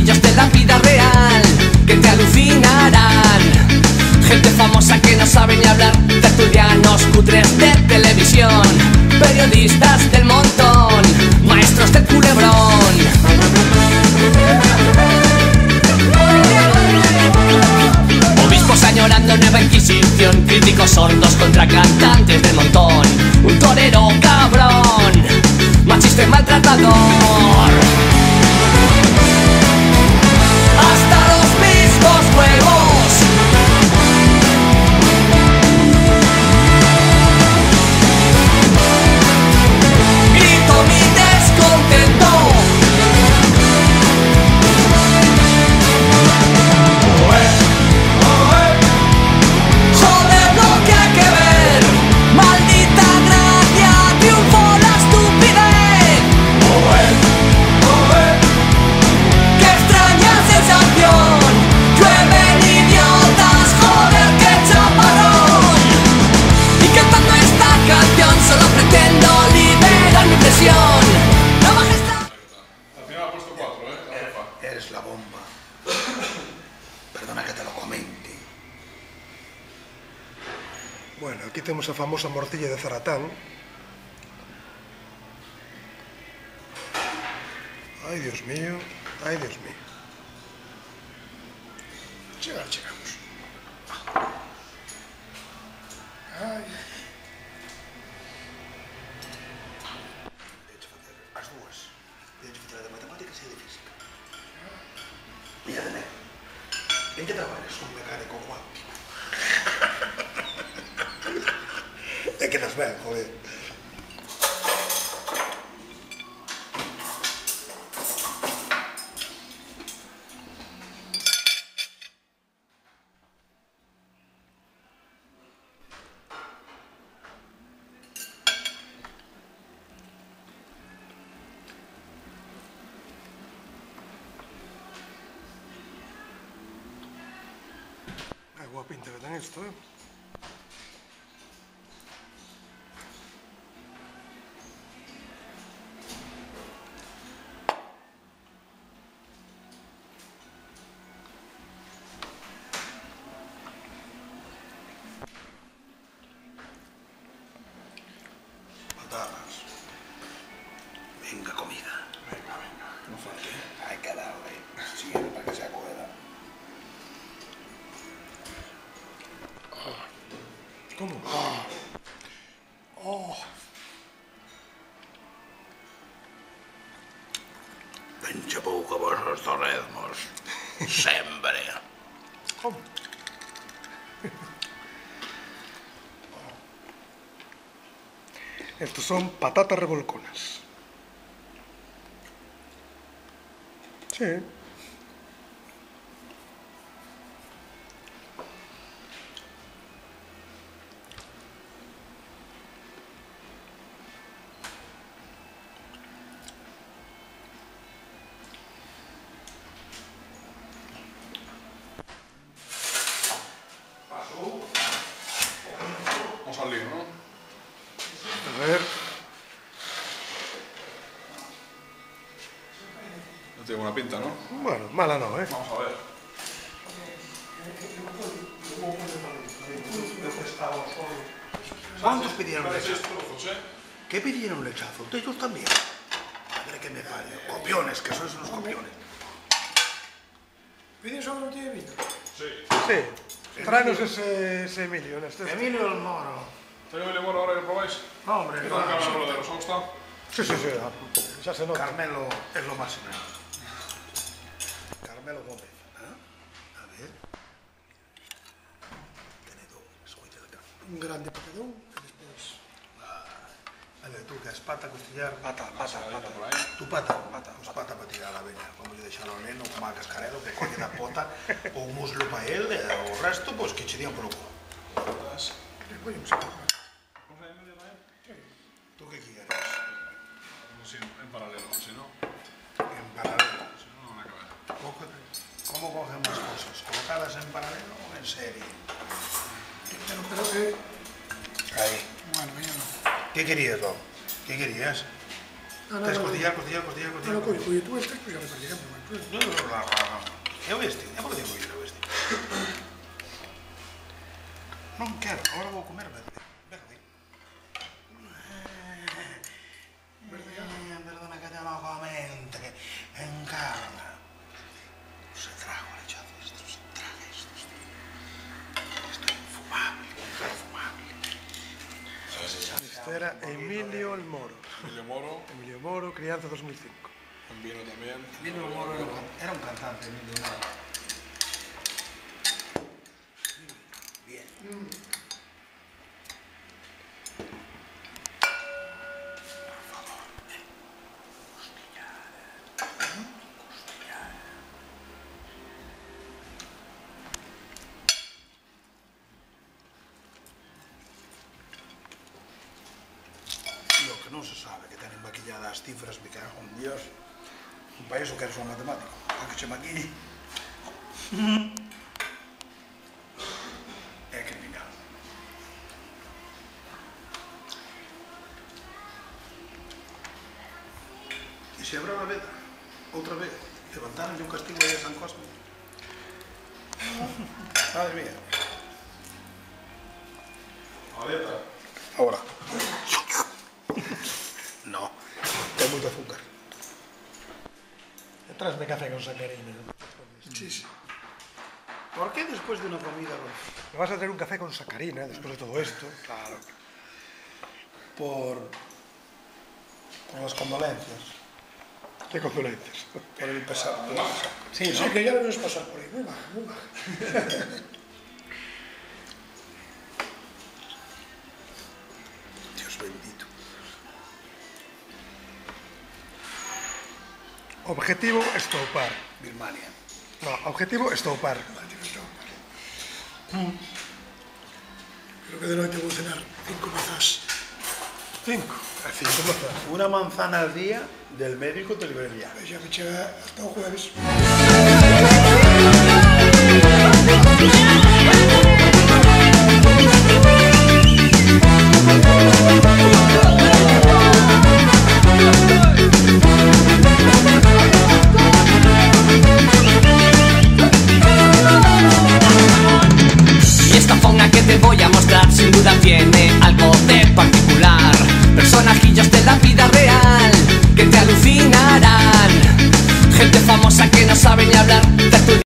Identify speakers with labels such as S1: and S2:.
S1: maravillas de la vida real que te alucinarán. Gente famosa que no sabe ni hablar, tertulianos cutres de televisión, periodistas del montón, maestros del culebrón. Obispos añorando nueva inquisición, críticos sordos contra cantantes del montón, un torero cabrón, machista y maltratador. Hasta los mismos huevos. Grito mi descontento. Joder lo que hay que ver. Maldita gracia, triunfó la estupidez. Qué extraña sensación. Llueven idiotas, joder, qué chaparrón. Y cantando esta canción solo pretendo liberar mi presión. No bajes la...
S2: Al final ha puesto 4, ¿eh?
S3: Eres la bomba. Perdona que te lo comente.
S4: Bueno, aquí temos a famosa morcilla de Zaratán. Ai, Dios mío, ai, Dios mío. Chegamos. Ai.
S3: Tens de facer as dúas. Tens de facer a de matemáticas e a de física. Mira, Dené, en que traballas? Un mecánico cuántico. Te quedas ben, joder.
S4: Ai, boa pinta que ten isto, eh?
S3: Patadas. Venga, comida.
S4: Venga, non falte.
S3: Hay que darle. Sigue para que se acuerda.
S4: Como? Oh.
S3: Venche pouco vos os torredmos. Sempre.
S4: Como? Estos son patatas revolconas. Sí.
S2: Vamos al lío, ¿no?
S4: A ver.
S2: No tiene buena pinta, ¿no?
S4: Bueno, mala no, eh?
S2: Vamos a ver.
S3: ¿Cuántos pidieron
S2: Vale,
S3: lechazo?
S2: 6 trozos, ¿eh?
S3: ¿Qué pidieron lechazo? ¿Ellos también? Madre que me parió. Copiones, que sois unos copiones.
S4: ¿Pides otra botella de vino?
S2: Sí.
S4: Sí. Tráenos ese Emilio en este.
S3: Emilio el Moro.
S2: ¿Tengo el limón ahora que probáis?
S3: No, hombre,
S2: ¿Qué tal Carmelo de los ha gustado?
S4: Sí, sí, sí. Ya se nota.
S3: Carmelo es lo máximo. Carmelo Gómez. ¿Eh? A ver. Tenedor, escucha de acá.
S4: Un grande patadón. Después.
S3: Vale, tú que has pata, costillar.
S4: Pata.
S2: Por ahí.
S3: Tu pata. Pues pata para tirar a la veña. Como yo deixalo al neno, como a cascarelo, que colle da pota, o un muslo para él, e o resto, pues que che dían polo culo.
S2: Entonces,
S4: Voy a usar.
S2: ¿vamos a ir medio también?
S3: Tú que quieres?
S2: Sí, en paralelo, si no,
S3: En paralelo.
S2: si no, no van a acabar.
S3: ¿Cómo cogemos cosas? ¿Colocadas en paralelo o en serie?
S4: Pero que...
S3: Ahí.
S4: Bueno, yo no.
S3: ¿Qué querías, Bob? ¿Qué querías? Tens costillar.
S4: Bueno, coño, tú estes, pues ya repartiremos.
S3: É o este, é por digo eu este. Non quero, agora vou comer verde. Perdona que te lo comente, que encarna. Se trago el lechazo, esto se traga esto. Esto es infumable.
S4: Este era Emilio el Moro.
S2: Emilio Moro,
S4: Crianza 2005.
S2: un vino también.
S3: Emilio Moro era un cantante, Emilio Moro. Bien. Por favor. Costillar. Lo que non se sabe, que tenen maquilladas as cifras, me cago en Dios. Para iso quero ser un matemático, para que se maquille. É criminal. E se abra a veda, outra vez, levantaron un castigo aí a San Cosme. Madre mía.
S2: Alerta.
S3: Ahora. No, ten moito azúcar.
S4: Tráeme café con sacarina.
S3: Sí. ¿Por qué después de una comida dulce?
S4: Me vas a traer un café con sacarina después de todo esto.
S3: Claro. Por las condolencias.
S4: ¿Qué condolencias?
S3: Por el pesar.
S4: Sí, sí, que ya lo ves pasar por ahí. Muy baja, muy baja.
S3: Dios bendito.
S4: Objetivo, estoupar.
S3: Birmania.
S4: No, objetivo, estoupar.
S5: Creo que de noche voy a cenar 5 mazas.
S4: 5.
S3: Una manzana al día del médico te liberaría.
S5: Ya me llega hasta el jueves.